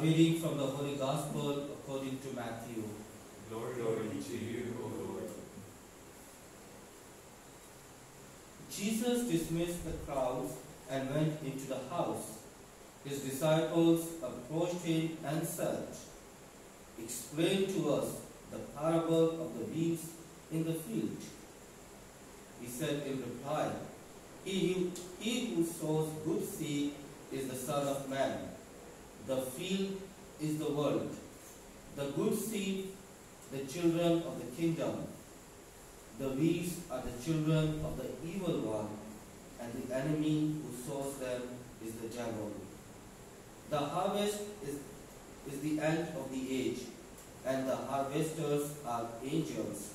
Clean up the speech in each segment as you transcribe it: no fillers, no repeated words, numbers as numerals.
reading from the Holy Gospel according to Matthew. Glory to you, O Lord. Jesus dismissed the crowds and went into the house. His disciples approached him and said, "Explain to us the parable of the weeds in the field." He said in reply, He who sows good seed is the Son of Man. The field is the world. The good seed, the children of the kingdom. The weeds are the children of the evil one, and the enemy who sows them is the devil. The harvest is the end of the age, and the harvesters are angels.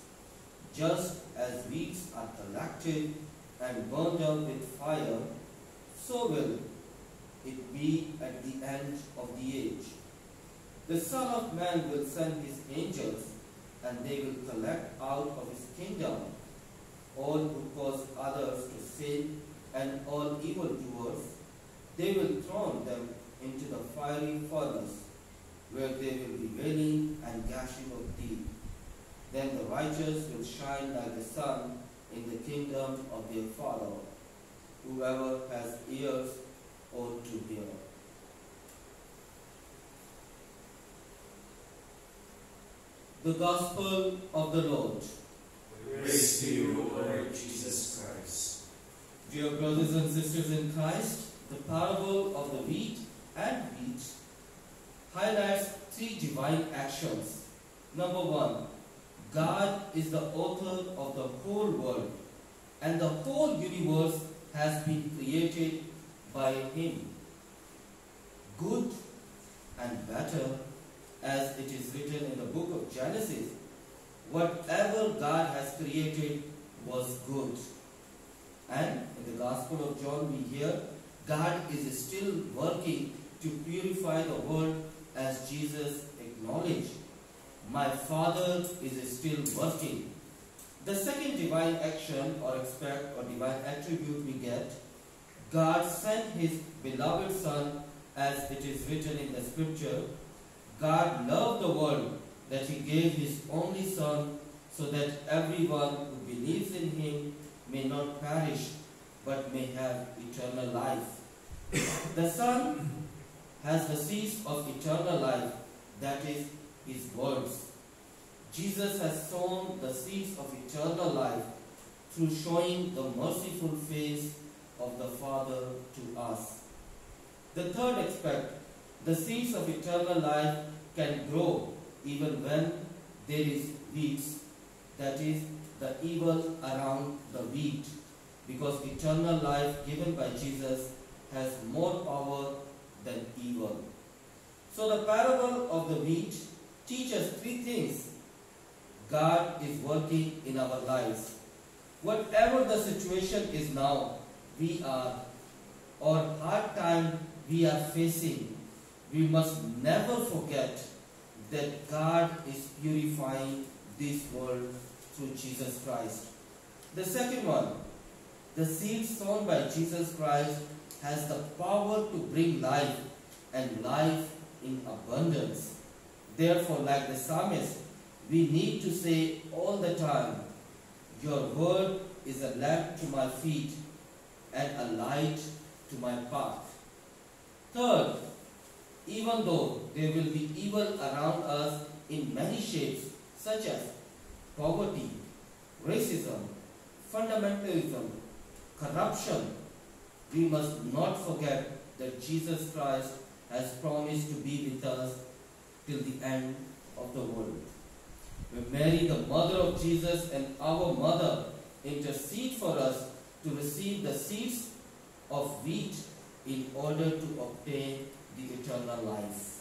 Just as weeds are collected and burned up with fire, so will it be at the end of the age. The Son of Man will send his angels, and they will collect out of his kingdom all who cause others to sin and all evildoers. They will throw them into the fiery furnace, where there will be wailing and gnashing of teeth. Then the righteous will shine like the sun in the kingdom of their Father. Whoever has ears ought to hear. The Gospel of the Lord. Praise to you, Lord Jesus Christ. Dear brothers and sisters in Christ, the parable of the wheat and wheat highlights three divine actions. Number one, God is the author of the whole world, and the whole universe has been created by Him. Good and better, as it is written in the book of Genesis, whatever God has created was good. And in the Gospel of John we hear, God is still working to purify the world, as Jesus acknowledged. My Father is still working. The second divine action or aspect or divine attribute we get, God sent His beloved Son, as it is written in the scripture. God loved the world that He gave His only Son, so that everyone who believes in Him may not perish but may have eternal life. The Son has the seeds of eternal life, that is His words. Jesus has sown the seeds of eternal life through showing the merciful face of the Father to us. The third aspect, the seeds of eternal life can grow even when there is weeds, that is the evil around the wheat, because eternal life given by Jesus has more power than evil. So the parable of the wheat teaches three things. God is working in our lives. Whatever the situation is now, or hard time we are facing, we must never forget that God is purifying this world through Jesus Christ. The second one, the seed sown by Jesus Christ has the power to bring life, and life in abundance. Therefore, like the psalmist, we need to say all the time, "Your word is a lamp to my feet and a light to my path." Third, even though there will be evil around us in many shapes, such as poverty, racism, fundamentalism, corruption, we must not forget that Jesus Christ has promised to be with us till the end of the world. When Mary, the mother of Jesus and our mother, intercede for us to receive the seeds of wheat in order to obtain the eternal life.